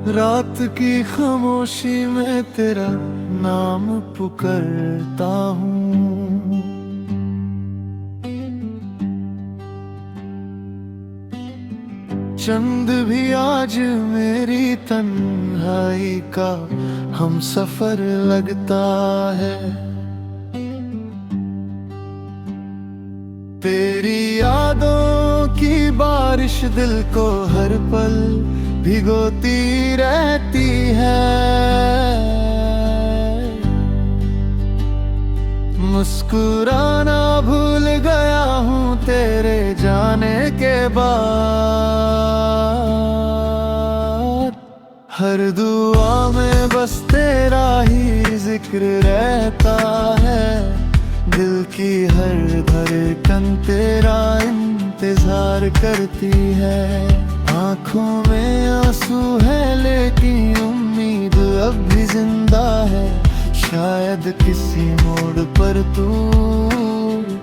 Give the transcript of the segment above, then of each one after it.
रात की खामोशी में तेरा नाम पुकारता हूँ। चंद भी आज मेरी तन्हाई का हम सफर लगता है। तेरी यादों की बारिश दिल को हर पल भिगोती रहती है। मुस्कुराना भूल गया हूँ तेरे जाने के बाद। हर दुआ में बस तेरा ही जिक्र रहता है। दिल की हर धड़कन तेरा इंतजार करती है। आँखों में आंसू है लेकिन उम्मीद अब भी जिंदा है। शायद किसी मोड़ पर तू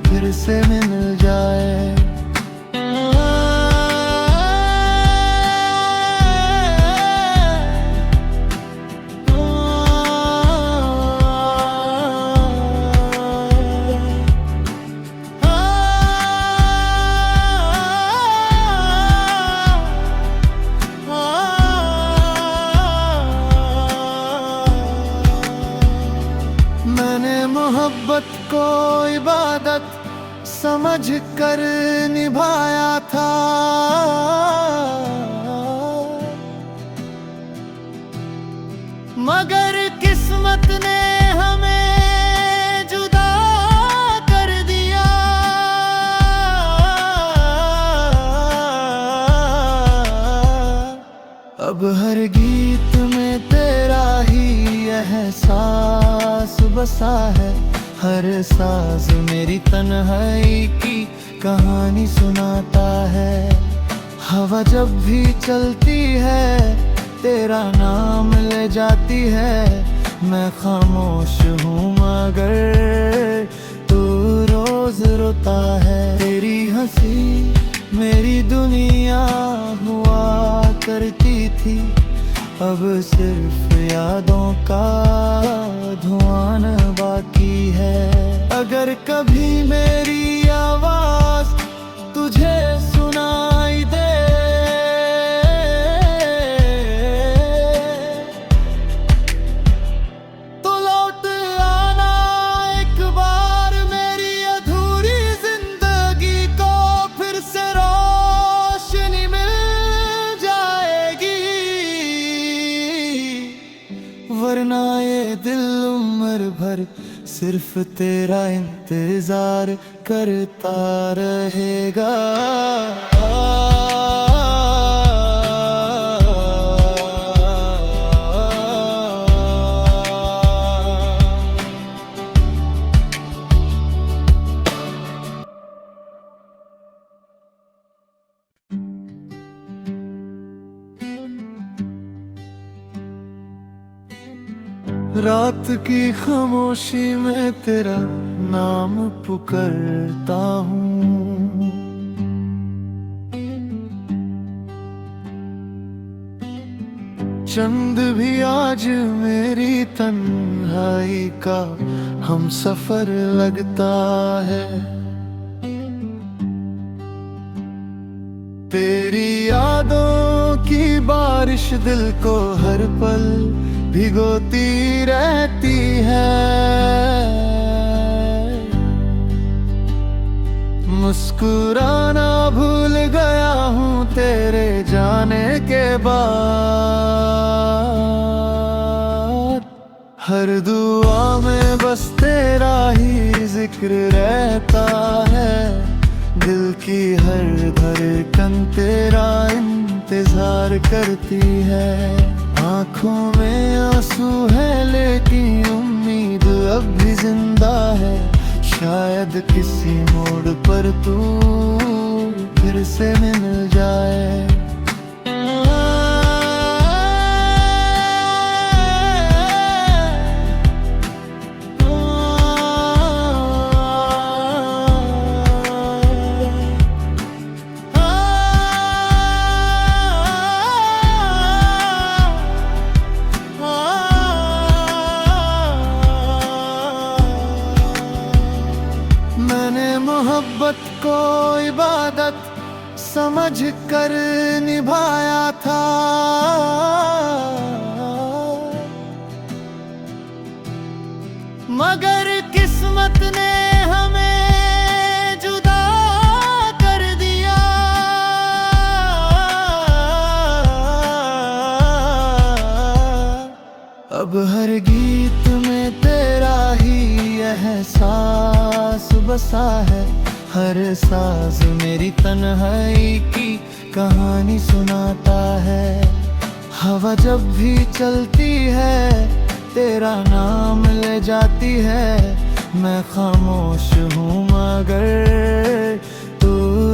फिर से मिल जाए। मोहब्बत को इबादत समझ कर निभाया था। मगर किस्मत ने हमें जुदा कर दिया। अब हर गीत में तेरा ही एहसास बसा है। हर साज मेरी तन्हाई की कहानी सुनाता है। हवा जब भी चलती है तेरा नाम ले जाती है। मैं खामोश हूँ मगर तू रोज रोता है। तेरी हंसी मेरी दुनिया हुआ करती थी। अब सिर्फ यादों का धुआं बाकी है। अगर कभी मेरी आवाज तुझे सुनाई दे तो लौट आना एक बार। मेरी अधूरी जिंदगी को फिर से रोशनी मिल जाएगी। वरना ये दिल उम्र भर सिर्फ तेरा इंतजार करता रहेगा। रात की खामोशी में तेरा नाम पुकारता हूँ। चंद भी आज मेरी तन्हाई का हम सफर लगता है। तेरी यादों की बारिश दिल को हर पल भिगोती रहती है। मुस्कुराना भूल गया हूँ तेरे जाने के बाद। हर दुआ में बस तेरा ही जिक्र रहता है। दिल की हर धड़कन तेरा इंतजार करती है। आँखों में आंसू है लेकिन उम्मीद अब भी जिंदा है। शायद किसी मोड़ पर तू फिर से मिल जाए। मोहब्बत को इबादत समझ कर निभाया था, मगर किस्मत ने हमें जुदा कर दिया। अब हर गीत में तेरा ही एहसास बसा है, हर साज मेरी तन्हाई की कहानी सुनाता है। हवा जब भी चलती है तेरा नाम ले जाती है, मैं खामोश हूँ मगर तू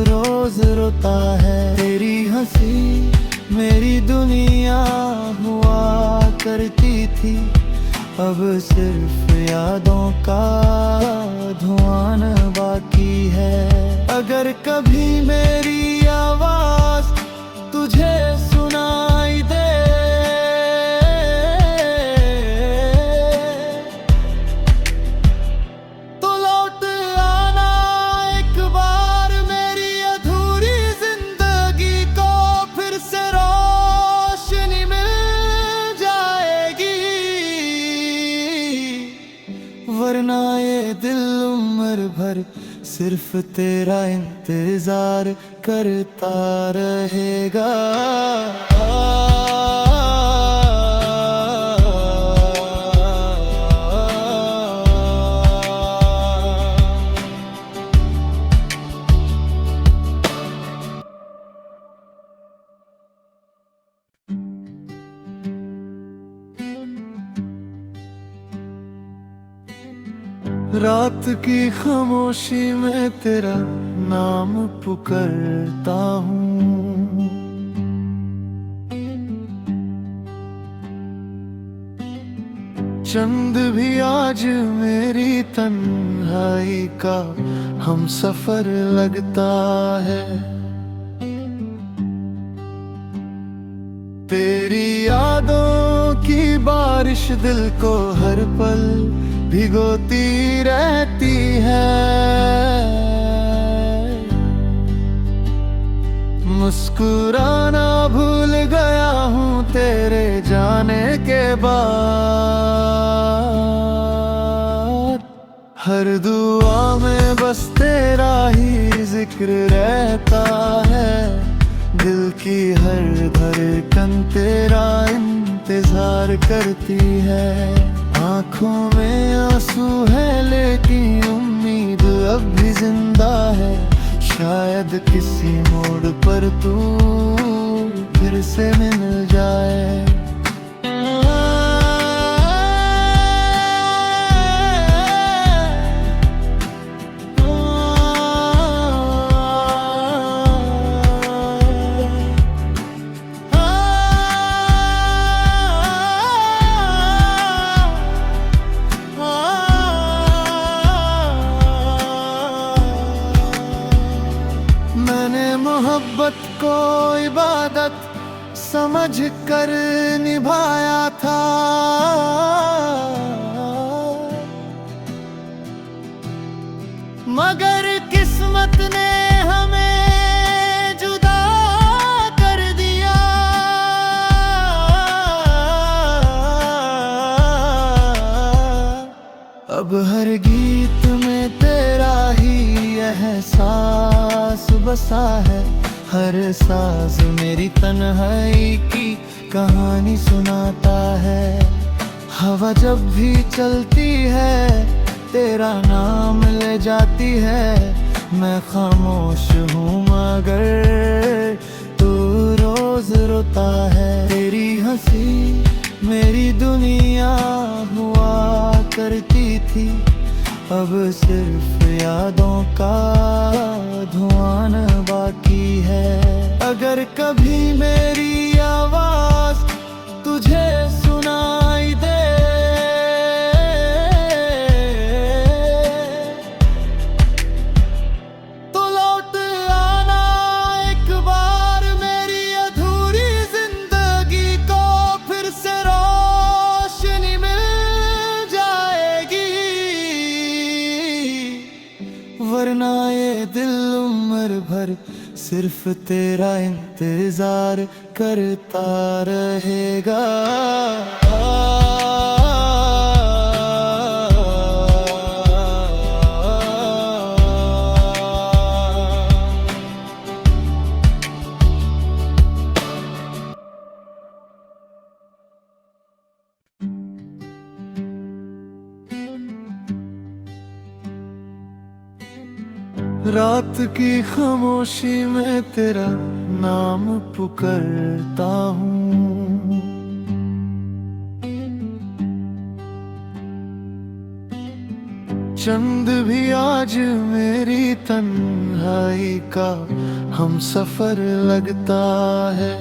रोज रोता है। तेरी हंसी मेरी दुनिया हुआ करती थी, अब सिर्फ यादों का धुआं बाकी है। अगर कभी मेरी आवाज तुझे सुनाई दे, तो लौट आना एक बार, मेरी अधूरी जिंदगी को फिर से रोशनी मिल जाएगी। वरना ये दिल उम्र भर सिर्फ तेरा इंतजार करता रहेगा। रात की खामोशी में तेरा नाम पुकारता हूँ, चंद भी आज मेरी तन्हाई का हम सफर लगता है। तेरी यादों की बारिश दिल को हर पल भिगोती रहती है। मुस्कुराना भूल गया हूँ तेरे जाने के बाद, हर दुआ में बस तेरा ही जिक्र रहता है। दिल की हर धड़कन तेरा इंतजार करती है। आँखों में आंसू है लेकिन उम्मीद अब भी जिंदा है, शायद किसी मोड़ पर तू फिर से मिल जाए। मोहब्बत को इबादत समझ कर निभाया था, मगर किस्मत ने हमें जुदा कर दिया। अब हर गीत में तेरा ही एहसास बसा है, हर साज मेरी तन्हाई की कहानी सुनाता है। हवा जब भी चलती है तेरा नाम ले जाती है, मैं खामोश हूँ मगर तू रोज रोता है। तेरी हंसी मेरी दुनिया हुआ करती थी, अब सिर्फ यादों का धुआं बाकी है। अगर कभी मेरी आवाज तुझे सुनाई दे, तो लौट आना एक बार, मेरी अधूरी जिंदगी को फिर से रोशनी मिल जाएगी। वरना ये ये दिल उम्र भर सिर्फ तेरा इंतजार करता रहेगा। रात की खामोशी में तेरा नाम पुकारता हूँ, चंद भी आज मेरी तन्हाई का हम सफर लगता है।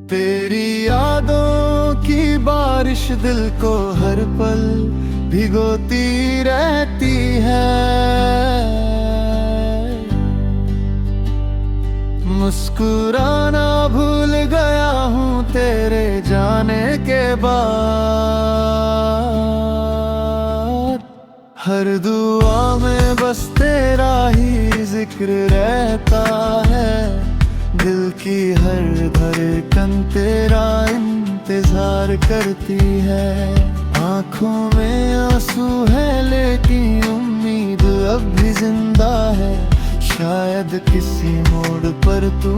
तेरी यादों की बारिश दिल को हर पल भिगोती रहती है। मुस्कुराना भूल गया हूँ तेरे जाने के बाद। हर दुआ में बस तेरा ही जिक्र रहता है। दिल की हर धड़कन तेरा इंतजार करती है। आँखों में आंसू है लेकिन उम्मीद अब भी जिंदा है। शायद किसी मोड़ पर तू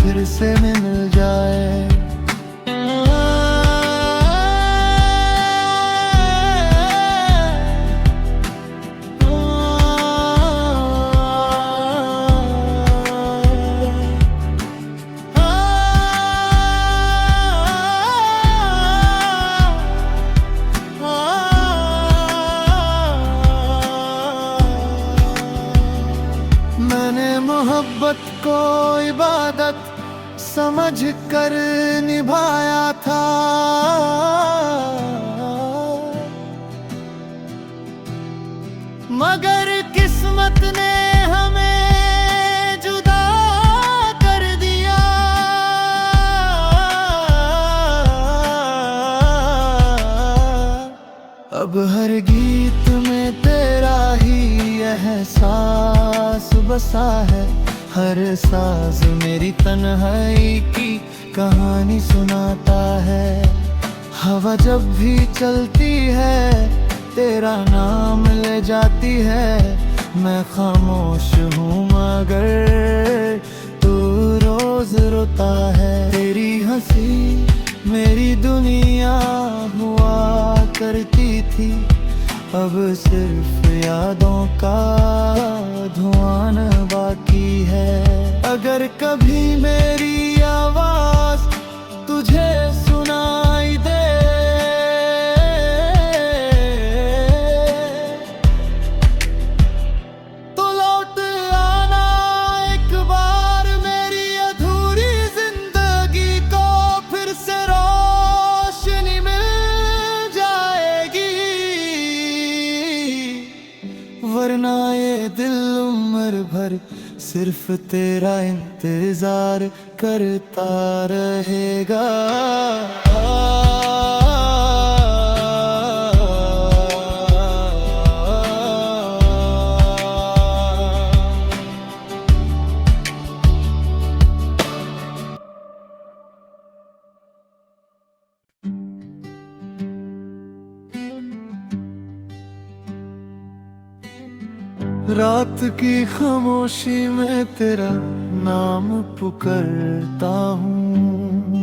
फिर से मिल जाए। मोहब्बत को इबादत समझ कर निभाया था, मगर किस्मत ने हमें जुदा कर दिया। अब हर गीत में तेरा ही एहसास बसा है। हर साज मेरी तन्हाई की कहानी सुनाता है। हवा जब भी चलती है तेरा नाम ले जाती है। मैं खामोश हूँ मगर तू रोज रोता है। तेरी हंसी मेरी दुनिया हुआ करती थी, अब सिर्फ यादों का धुआं बाकी है। अगर कभी मेरी आवाज तुझे सुनाई दे तो लौट आना एक बार। मेरी अधूरी जिंदगी को फिर से रोशनी मिल जाएगी। वरना ये दिल उम्र भर सिर्फ तेरा इंतजार करता रहेगा। रात की खामोशी में तेरा नाम पुकारता हूँ,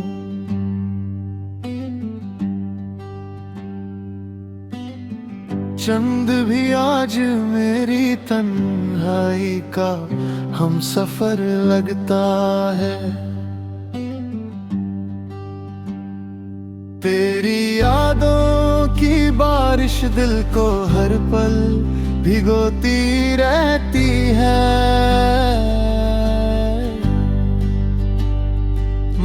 चंद भी आज मेरी तन्हाई का हम सफर लगता है। तेरी यादों की बारिश दिल को हर पल भिगोती रहती है।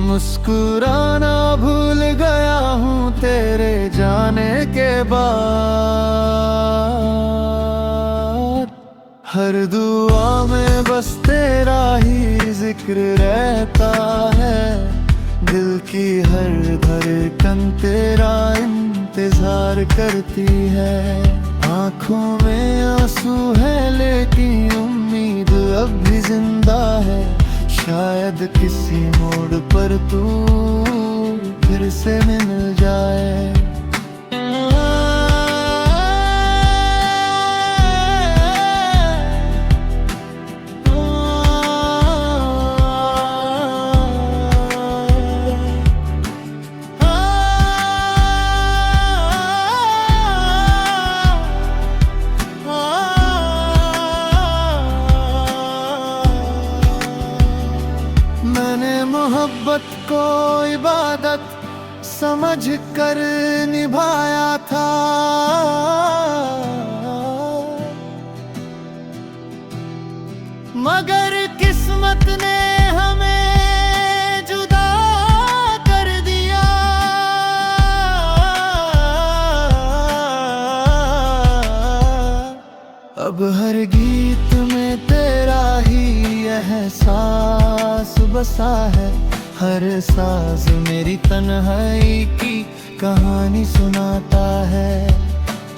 मुस्कुराना भूल गया हूँ तेरे जाने के बाद। हर दुआ में बस तेरा ही जिक्र रहता है। दिल की हर धड़कन तेरा इंतजार करती है। आंसू है लेकिन उम्मीद अब भी जिंदा है। शायद किसी मोड़ पर तू फिर से मिल जाए। मैंने मोहब्बत को इबादत समझ कर निभाया था, मगर किस्मत ने हमें जुदा कर दिया। अब हर गीत में तेरा ही एहसास बसा है। हर साज मेरी तन्हाई की कहानी सुनाता है।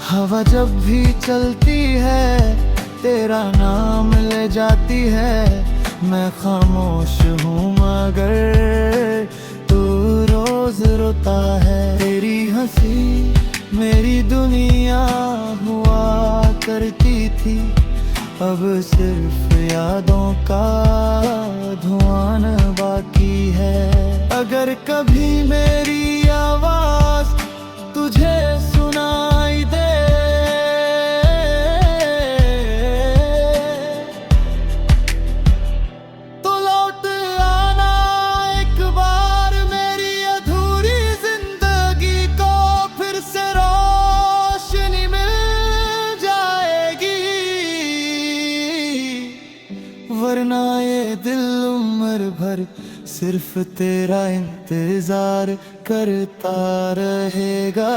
हवा जब भी चलती है तेरा नाम ले जाती है। मैं खामोश हूँ मगर तू रोज रोता है। तेरी हंसी मेरी दुनिया हुआ करती थी, अब सिर्फ यादों का धुआं बाकी है। अगर कभी मेरी आवाज तुझे सुनाई दे तो लौट आना एक बार। मेरी अधूरी जिंदगी को फिर से रोशनी मिल जाएगी, वरना ये दिल उम्र भर सिर्फ तेरा इंतजार करता रहेगा।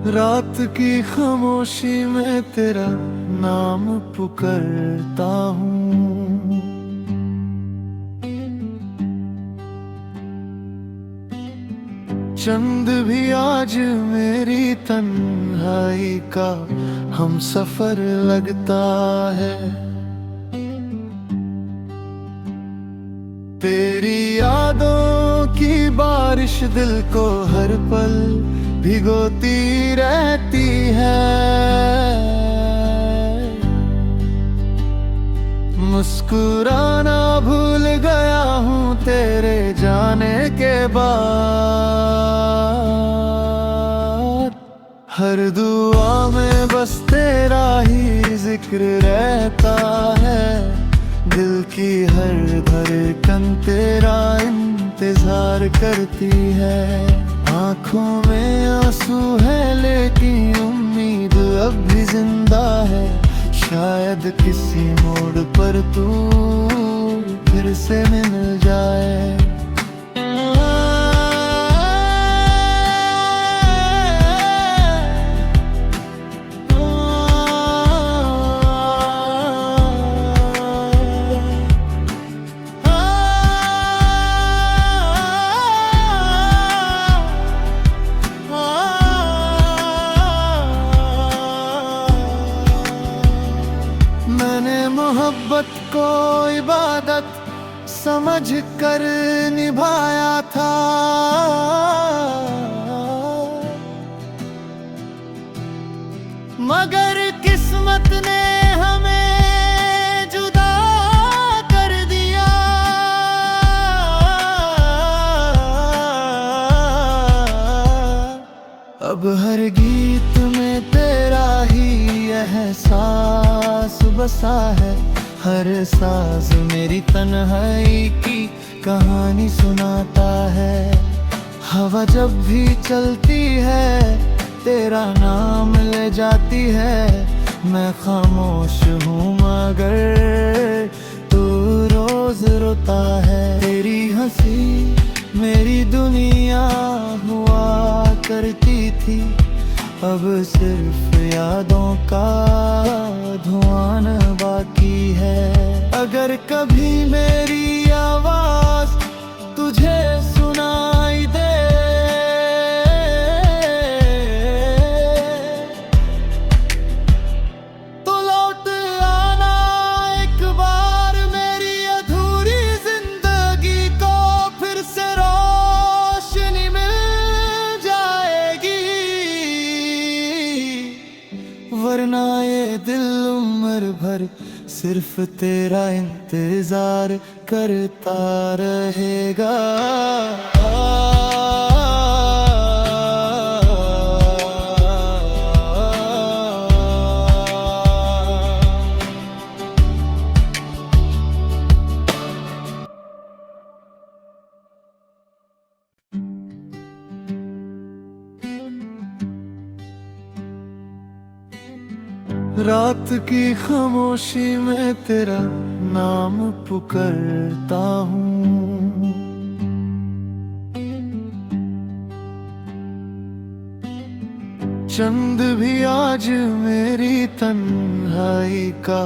रात की खामोशी में तेरा नाम पुकारता हूँ। चंद भी आज मेरी तन्हाई का हम सफर लगता है। तेरी यादों की बारिश दिल को हर पल भिगोती रहती है। मुस्कुराना भूल गया हूँ तेरे जाने के बाद। हर दुआ में बस तेरा ही जिक्र रहता है। दिल की हर धड़कन तेरा इंतजार करती है। आँखों में आंसू है लेकिन उम्मीद अब भी जिंदा है। शायद किसी मोड़ पर तू फिर से मिल जाए। मोहब्बत को इबादत समझ कर निभाया था, मगर किस्मत ने हमें जुदा कर दिया। अब हर गीत में तेरा ही एहसास बसा है। हर साज मेरी तन्हाई की कहानी सुनाता है। हवा जब भी चलती है तेरा नाम ले जाती है। मैं खामोश हूँ मगर तू रोज रोता है। तेरी हंसी मेरी दुनिया हुआ करती थी, अब सिर्फ यादों का धुआं बाकी है। अगर कभी मेरी आवाज तुझे सुनाई दे, तो लौट आना एक बार, मेरी अधूरी जिंदगी को फिर से रोशनी मिल जाएगी। वरना ये दिल उम्र भर सिर्फ तेरा इंतजार करता रहेगा। रात की खामोशी में तेरा नाम पुकारता हूँ, चंद भी आज मेरी तन्हाई का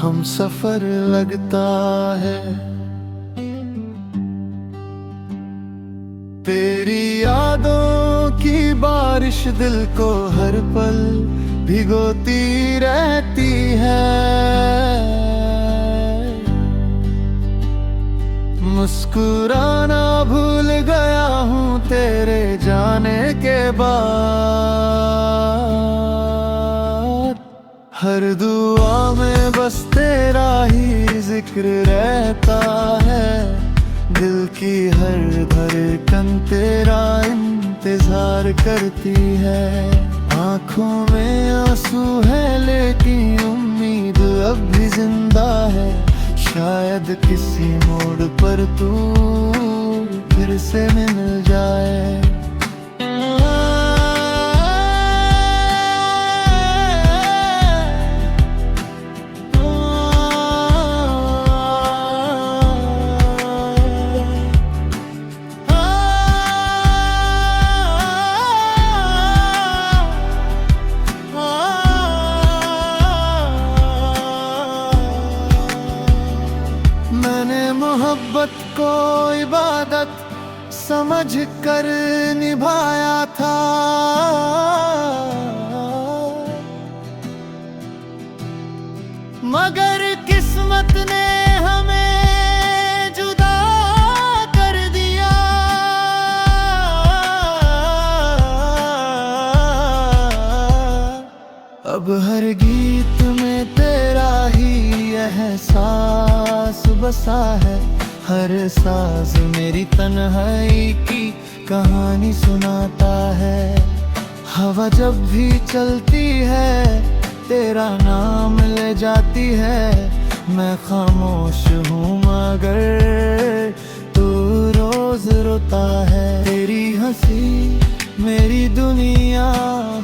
हम सफर लगता है। तेरी यादों की बारिश दिल को हर पल भिगोती रहती है। मुस्कुराना भूल गया हूँ तेरे जाने के बाद। हर दुआ में बस तेरा ही जिक्र रहता है, दिल की हर धड़कन तेरा इंतजार करती है। आँखों में आंसू है लेकिन उम्मीद अब भी जिंदा है, शायद किसी मोड़ पर तू फिर से मिल जाए। मोहब्बत को इबादत समझ कर निभाया था, मगर किस्मत ने हमें जुदा कर दिया। अब हर गीत में तेरा ही एहसास बसा है, हर साज मेरी तन्हाई की कहानी सुनाता है। हवा जब भी चलती है तेरा नाम ले जाती है, मैं खामोश हूँ मगर तू रोज रोता है। तेरी हंसी मेरी दुनिया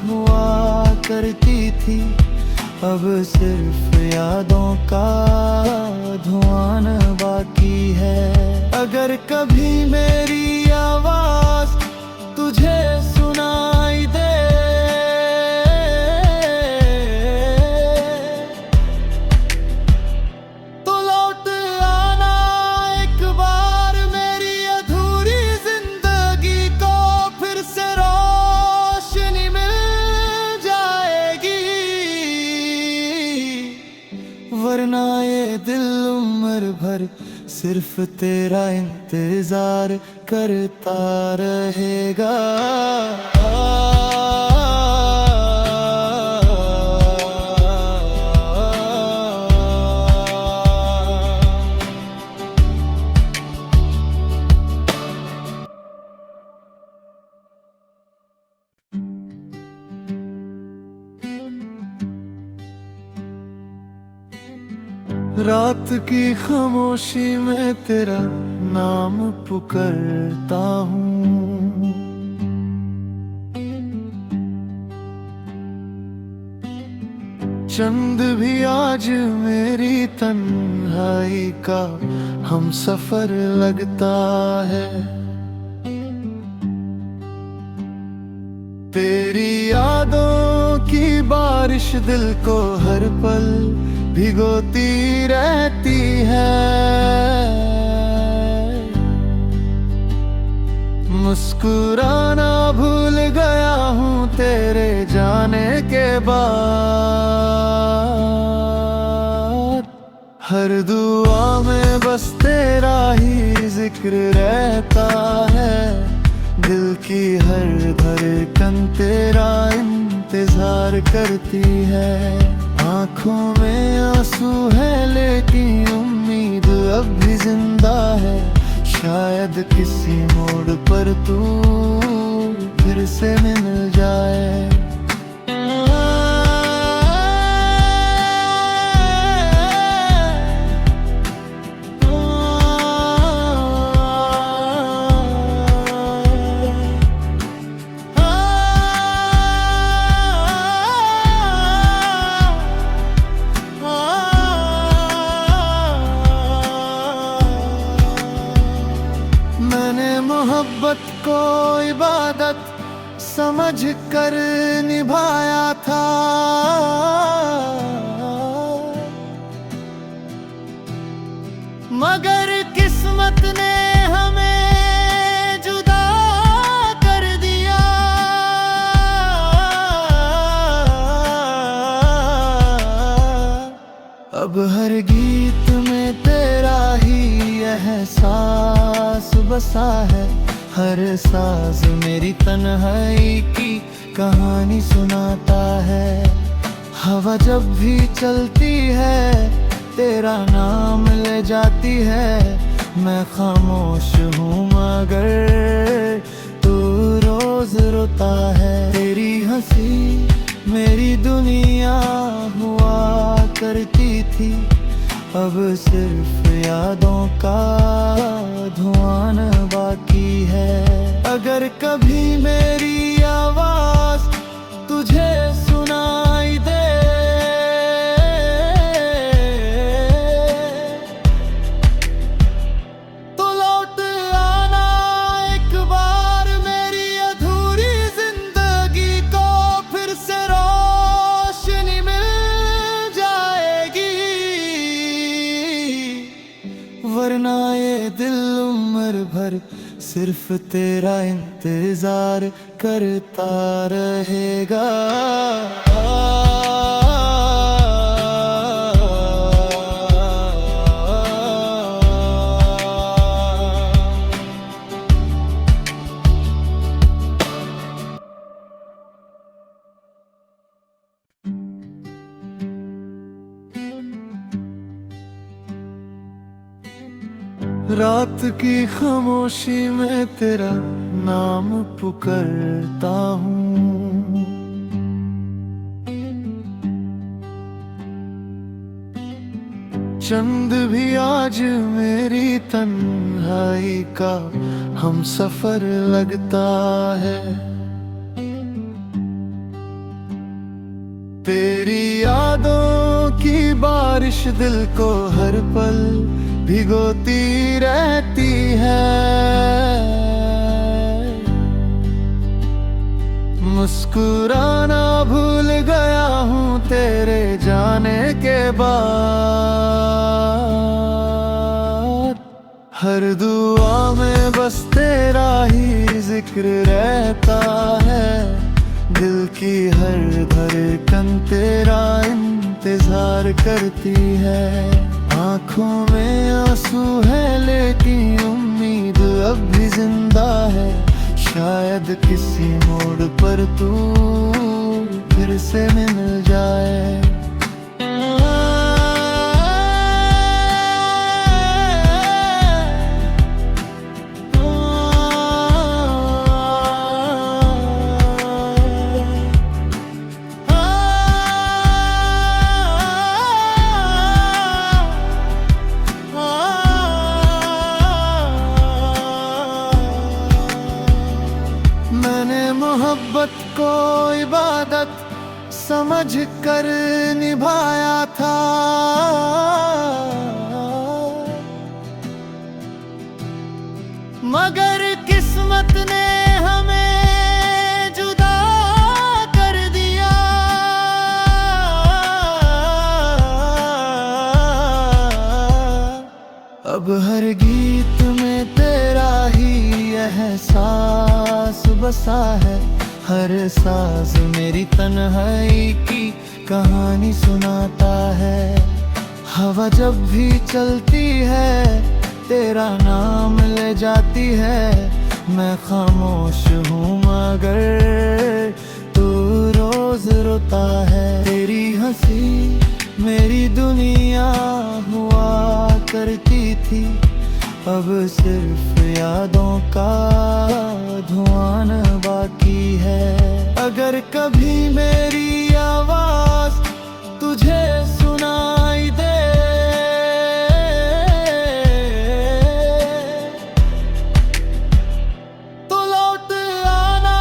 हुआ करती थी, अब सिर्फ यादों का धुआं बाकी है। अगर कभी मेरी आवाज तुझे सुनाई दे, तो लौट आना एक बार, मेरी अधूरी जिंदगी को फिर से रोशनी मिल जाएगी। वरना ये दिल उम्र भर सिर्फ तेरा इंतजार करता रहेगा। रात की खामोशी में तेरा नाम पुकारता हूँ, चंद भी आज मेरी तन्हाई का हम सफर लगता है। बारिश दिल को हर पल भिगोती रहती है। मुस्कुराना भूल गया हूँ तेरे जाने के बाद। हर दुआ में बस तेरा ही जिक्र रहता है। दिल की हर धड़कन तेरा इंतजार करती है। आँखों में आंसू है लेकिन उम्मीद अब भी जिंदा है। शायद किसी मोड़ पर तू फिर से मिल जाए। मैंने मोहब्बत को इबादत समझ कर निभाया था। मगर किस्मत ने हमें जुदा कर दिया। अब हर गीत में तेरा ही एहसास बसा है। हर साज मेरी तन्हाई की कहानी सुनाता है। हवा जब भी चलती है तेरा नाम ले जाती है। मैं खामोश हूँ मगर तू रोज रोता है। तेरी हंसी मेरी दुनिया हुआ करती थी। अब सिर्फ यादों का धुआं बाकी है। अगर कभी मेरी आवाज तुझे सुनाई दे तो लौट आना एक बार। मेरी अधूरी जिंदगी को फिर से रोशनी मिल जाएगी। वरना ये दिल उम्र भर सिर्फ तेरा इंतजार करता रहेगा। रात की खामोशी में तेरा नाम पुकारता हूँ। चंद भी आज मेरी तन्हाई का हम सफर लगता है। तेरी यादों की बारिश दिल को हर पल भिगोती रहती है। मुस्कुराना भूल गया हूँ तेरे जाने के बाद। हर दुआ में बस तेरा ही जिक्र रहता है। दिल की हर धड़कन तेरा इंतजार करती है। आँखों में आंसू है लेकिन उम्मीद अब भी जिंदा है। शायद किसी मोड़ पर तू फिर से मिल जाए। मोहब्बत को इबादत समझ कर निभाया था। मगर किस्मत ने हमें जुदा कर दिया। अब हर गीत में तेरा ही एहसास बसा है। हर साज मेरी तन्हाई की कहानी सुनाता है। हवा जब भी चलती है तेरा नाम ले जाती है। मैं खामोश हूँ मगर तू रोज रोता है। तेरी हंसी मेरी दुनिया हुआ करती थी, अब सिर्फ यादों का धुआं बाकी है। अगर कभी मेरी आवाज तुझे सुनाई दे तो लौट आना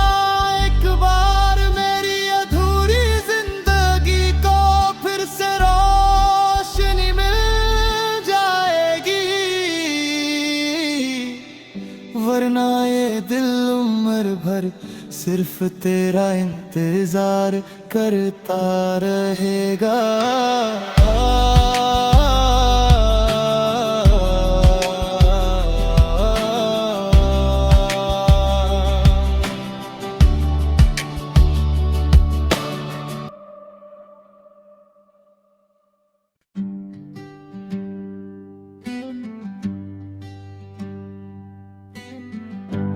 एक बार मेरी अधूरी जिंदगी को फिर से रोशनी मिल जाएगी। वरना ये दिल उम्र भर सिर्फ तेरा इंतजार करता रहेगा।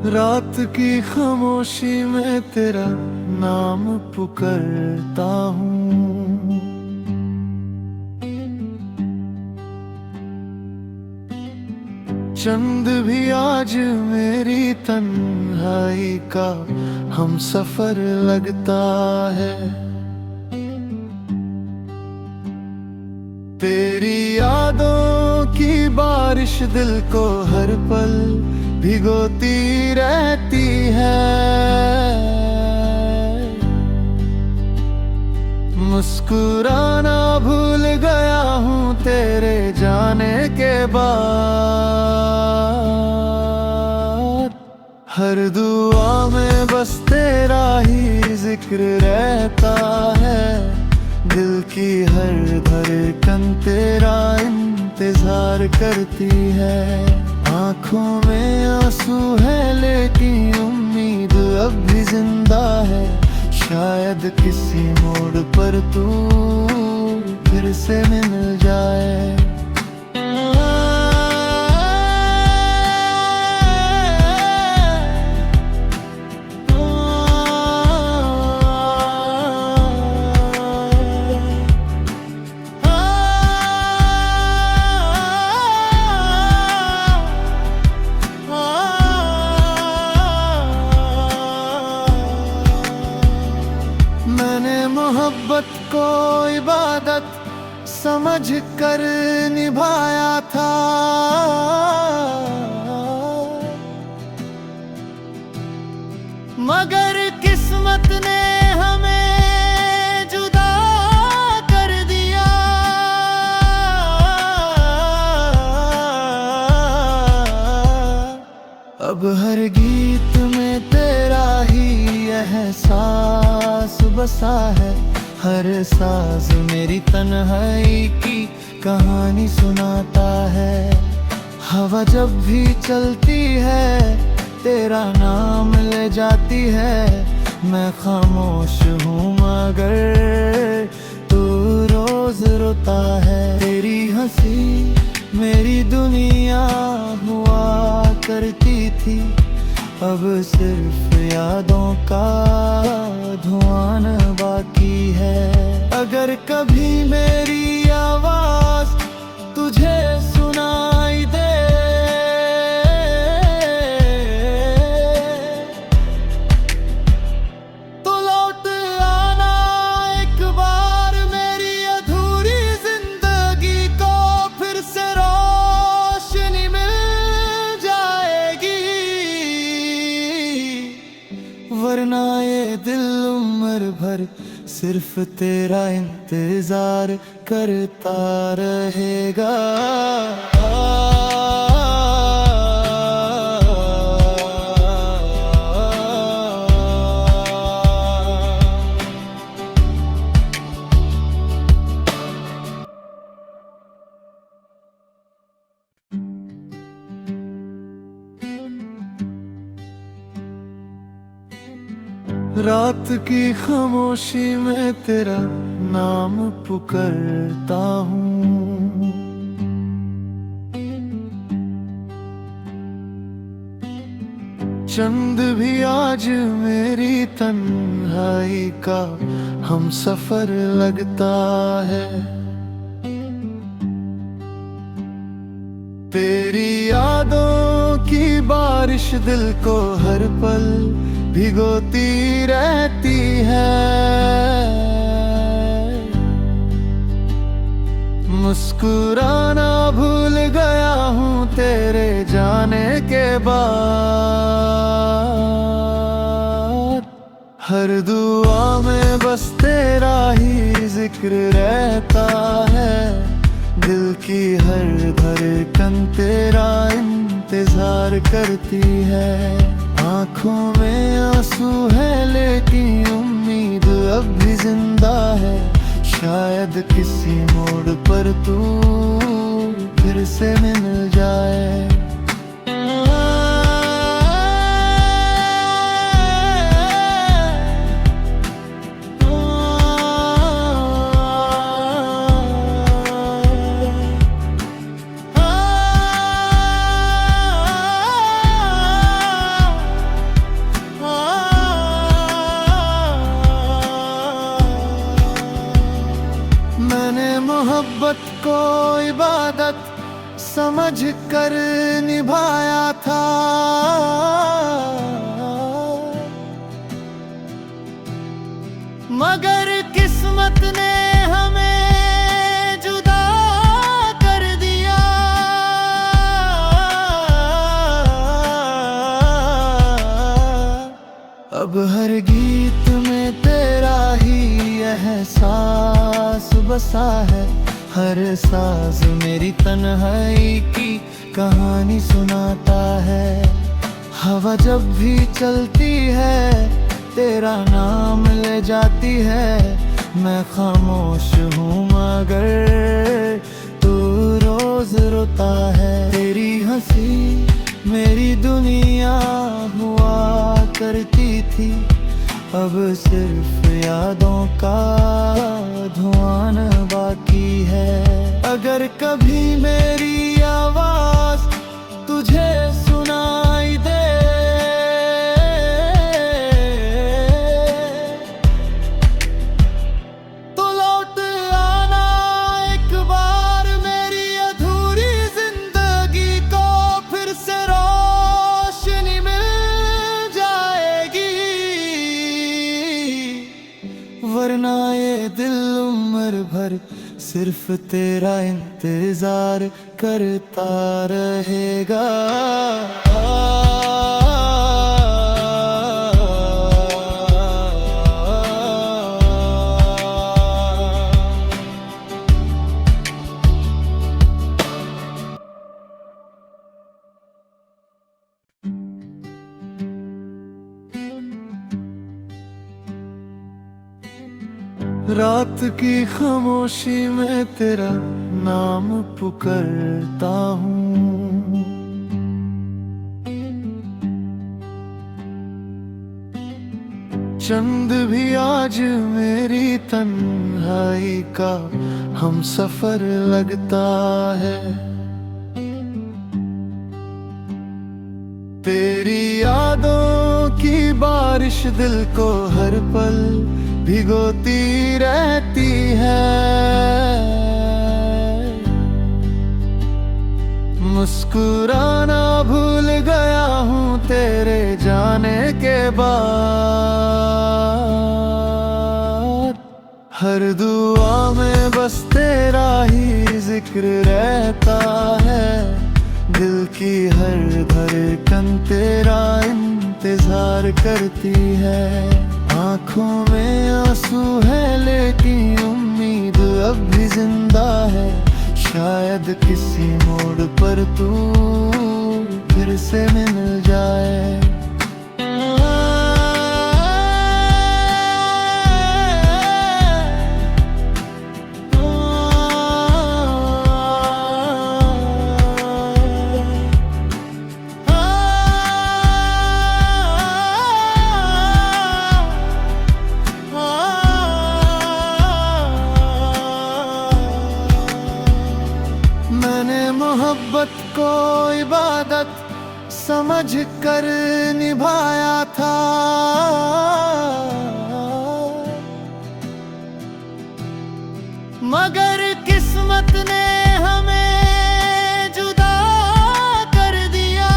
रात की खामोशी में तेरा नाम पुकारता हूँ। चंद भी आज मेरी तन्हाई का हम सफर लगता है। तेरी यादों की बारिश दिल को हर पल भिगोती रहती है। मुस्कुराना भूल गया हूँ तेरे जाने के बाद। हर दुआ में बस तेरा ही जिक्र रहता है। दिल की हर धड़कन तेरा इंतजार करती है। आँखों में आंसू है लेकिन उम्मीद अब भी जिंदा है। शायद किसी मोड़ पर तू फिर से मिल जाए। मोहब्बत को इबादत समझ कर निभाया था। मगर किस्मत ने हमें जुदा कर दिया। अब हर गीत में तेरा ही एहसास बसा है। हर साज मेरी तन्हाई की कहानी सुनाता है। हवा जब भी चलती है तेरा नाम ले जाती है। मैं खामोश हूँ मगर तू रोज रोता है। तेरी हंसी मेरी दुनिया हुआ करती थी, अब सिर्फ यादों का धुआं बाकी है। अगर कभी मेरी आवाज तुझे सुनाई दे तो लौट आना एक बार मेरी अधूरी जिंदगी को फिर से रोशनी मिल जाएगी। वरना ये दिल उम्र भर सिर्फ तेरा इंतजार करता रहेगा। रात की खामोशी में तेरा नाम पुकारता हूँ। चंद भी आज मेरी तन्हाई का हम सफर लगता है। तेरी यादों की बारिश दिल को हर पल भिगोती रहती है। मुस्कुराना भूल गया हूँ तेरे जाने के बाद। हर दुआ में बस तेरा ही जिक्र रहता है। दिल की हर धड़कन तेरा इंतजार करती है। आँखों में आंसू है लेकिन उम्मीद अब भी जिंदा है। शायद किसी मोड़ पर तू फिर से मिल जाए। मोहब्बत को इबादत समझ कर निभाया था। मगर किस्मत ने हमें जुदा कर दिया। अब हर गीत में तेरा ही एहसास बसा है। हर साज मेरी तन्हाई की कहानी सुनाता है। हवा जब भी चलती है तेरा नाम ले जाती है। मैं खामोश हूँ मगर तू रोज रोता है। तेरी हंसी मेरी दुनिया हुआ करती थी। अब सिर्फ यादों का धुआं बाकी है। अगर कभी मेरी आवाज तुझे सुनाई दे तो लौट आना एक बार। मेरी अधूरी जिंदगी को फिर से रोशनी मिल जाएगी। वरना ये दिल उम्र भर सिर्फ तेरा इंतजार करता रहेगा। रात की खामोशी में तेरा नाम पुकारता हूँ। चंद भी आज मेरी तन्हाई का हम सफर लगता है। तेरी यादों की बारिश दिल को हर पल भिगोती रहती है। मुस्कुराना भूल गया हूँ तेरे जाने के बाद। हर दुआ में बस तेरा ही जिक्र रहता है। दिल की हर धड़कन तेरा इंतजार करती है। आँखों में आंसू है लेकिन उम्मीद अब भी जिंदा है। शायद किसी मोड़ पर तू फिर से मिल जाए। समझ कर निभाया था, मगर किस्मत ने हमें जुदा कर दिया।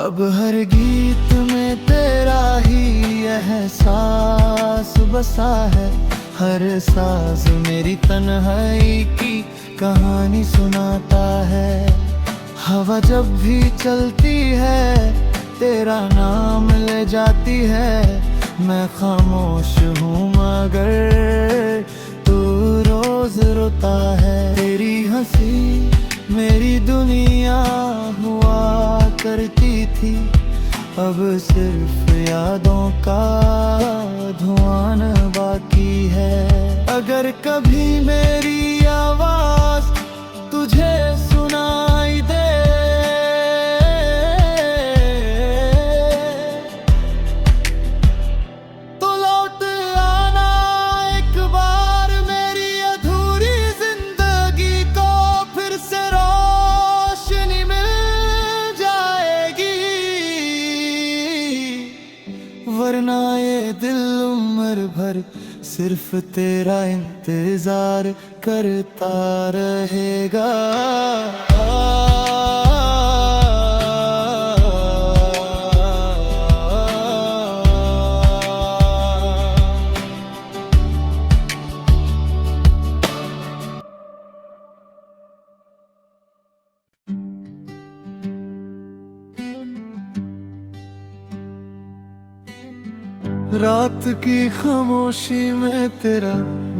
अब हर गीत में तेरा ही एहसास बसा है, हर साज मेरी तन्हाई की कहानी सुनाता है। हवा जब भी चलती है तेरा नाम ले जाती है, मैं खामोश हूँ मगर तू रोज रोता है। तेरी हंसी मेरी दुनिया हुआ करती थी, अब सिर्फ यादों का धुआं बाकी है। अगर कभी मेरी आवाज तुझे सुनाई दे, तो लौट आना एक बार, मेरी अधूरी जिंदगी को फिर से रोशनी मिल जाएगी। वरना ये दिल उम्र भर सिर्फ तेरा इंतजार करता रहेगा। रात की खामोशी में तेरा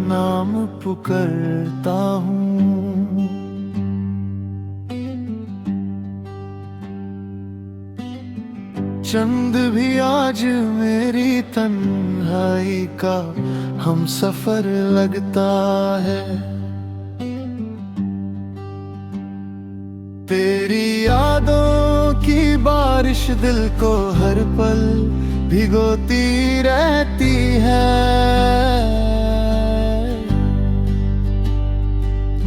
नाम पुकारता हूँ, चंद भी आज मेरी तन्हाई का हम सफर लगता है। तेरी यादों की बारिश दिल को हर पल भिगोती रहती है।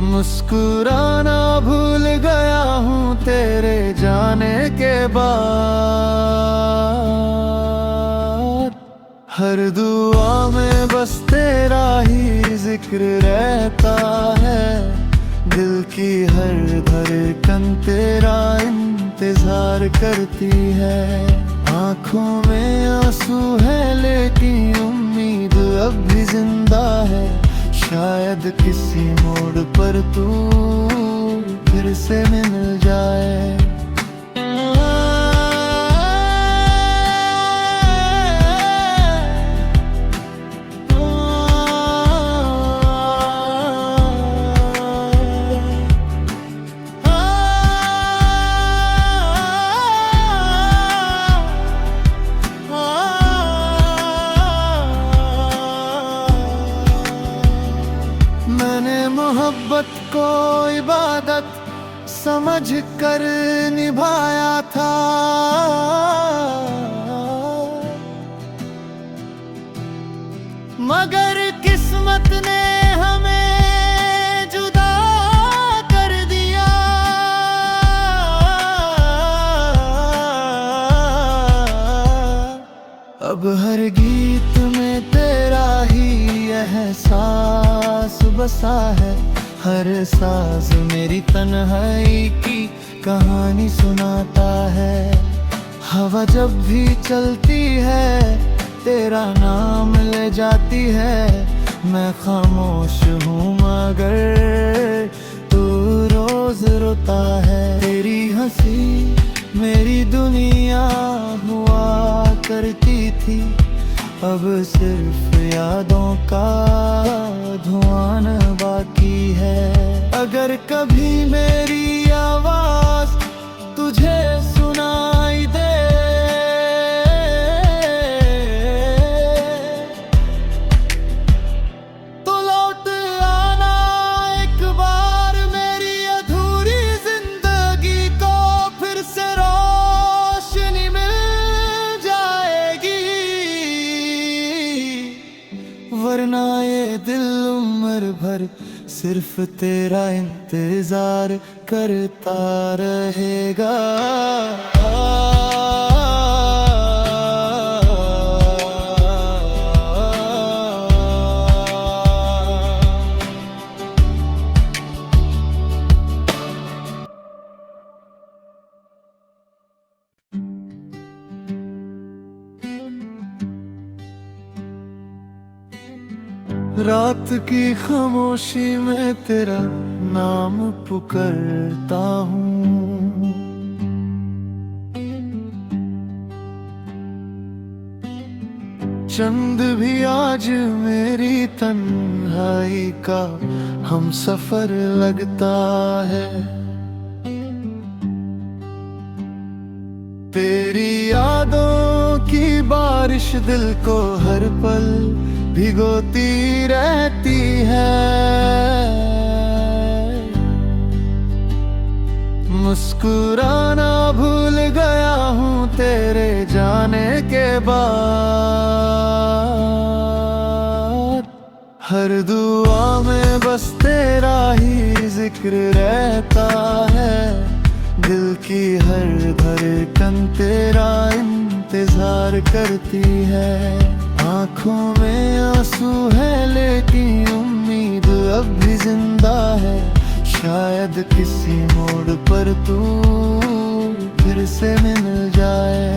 मुस्कुराना भूल गया हूँ तेरे जाने के बाद, हर दुआ में बस तेरा ही जिक्र रहता है। दिल की हर धड़कन तेरा इंतजार करती है। आँखों में आंसू है लेकिन उम्मीद अब भी जिंदा है, शायद किसी मोड़ पर तू फिर से मिल जाए। मैंने मोहब्बत को इबादत समझ कर निभाया था, मगर किस्मत ने हमें जुदा कर दिया। अब हर गीत में तेरा ही एहसास बसा है, हर साज मेरी तन्हाई की कहानी सुनाता है। हवा जब भी चलती है तेरा नाम ले जाती है, मैं खामोश हूँ मगर तू रोज रोता है। तेरी हंसी मेरी दुनिया हुआ करती थी, अब सिर्फ यादों का धुआं बाकी है। अगर कभी मेरी आवाज तुझे सुनाई दे, तो लौट आना एक बार, मेरी अधूरी जिंदगी को फिर से रोशनी मिल जाएगी। वरना ये दिल उम्र भर सिर्फ तेरा इंतजार करता रहेगा। रात की खामोशी में तेरा नाम पुकारता हूँ। चंद भी आज मेरी तन्हाई का हम सफर लगता है। तेरी यादों की बारिश दिल को हर पल भिगोती रहती है। मुस्कुराना भूल गया हूँ तेरे जाने के बाद। हर दुआ में बस तेरा ही जिक्र रहता है। दिल की हर धड़कन तेरा इंतजार करती है। आँखों में आंसू है लेकिन उम्मीद अब भी जिंदा है। शायद किसी मोड़ पर तू फिर से मिल जाए।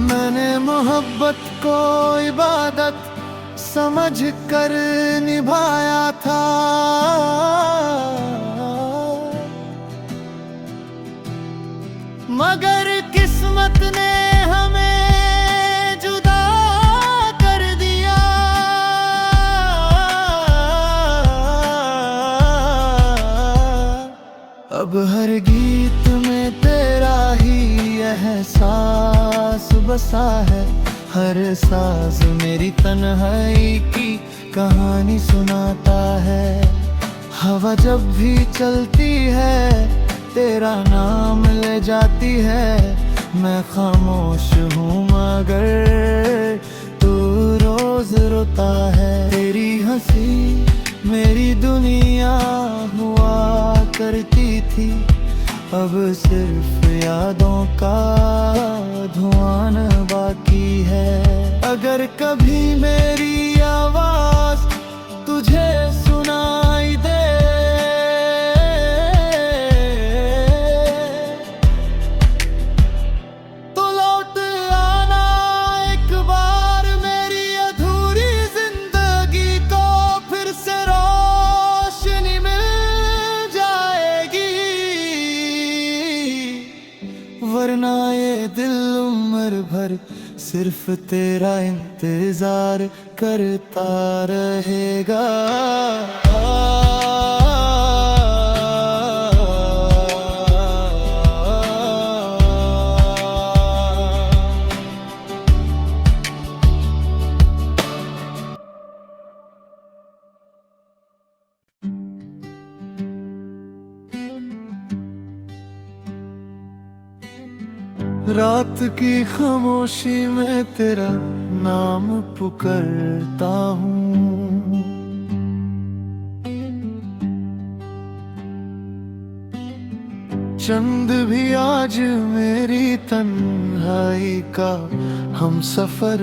मैंने मोहब्बत को इबादत समझ कर निभाया था। मगर किस्मत ने हमें जुदा कर दिया। अब हर गीत में तेरा ही एहसास बसा है। हर साज मेरी तन्हाई की कहानी सुनाता है। हवा जब भी चलती है तेरा नाम ले जाती है। मैं खामोश हूँ मगर तू रोज रोता है। तेरी हंसी मेरी दुनिया हुआ करती थी। अब सिर्फ यादों का धुआं बाकी है। अगर कभी मेरी आवाज तुझे सुनाई दे तो लौट आना एक बार। मेरी अधूरी जिंदगी को फिर से रोशनी मिल जाएगी। वरना ये दिल उम्र भर सिर्फ तेरा इंतजार करता रहेगा। रात की खामोशी में तेरा नाम पुकारता हूँ। चंद भी आज मेरी तन्हाई का हम सफर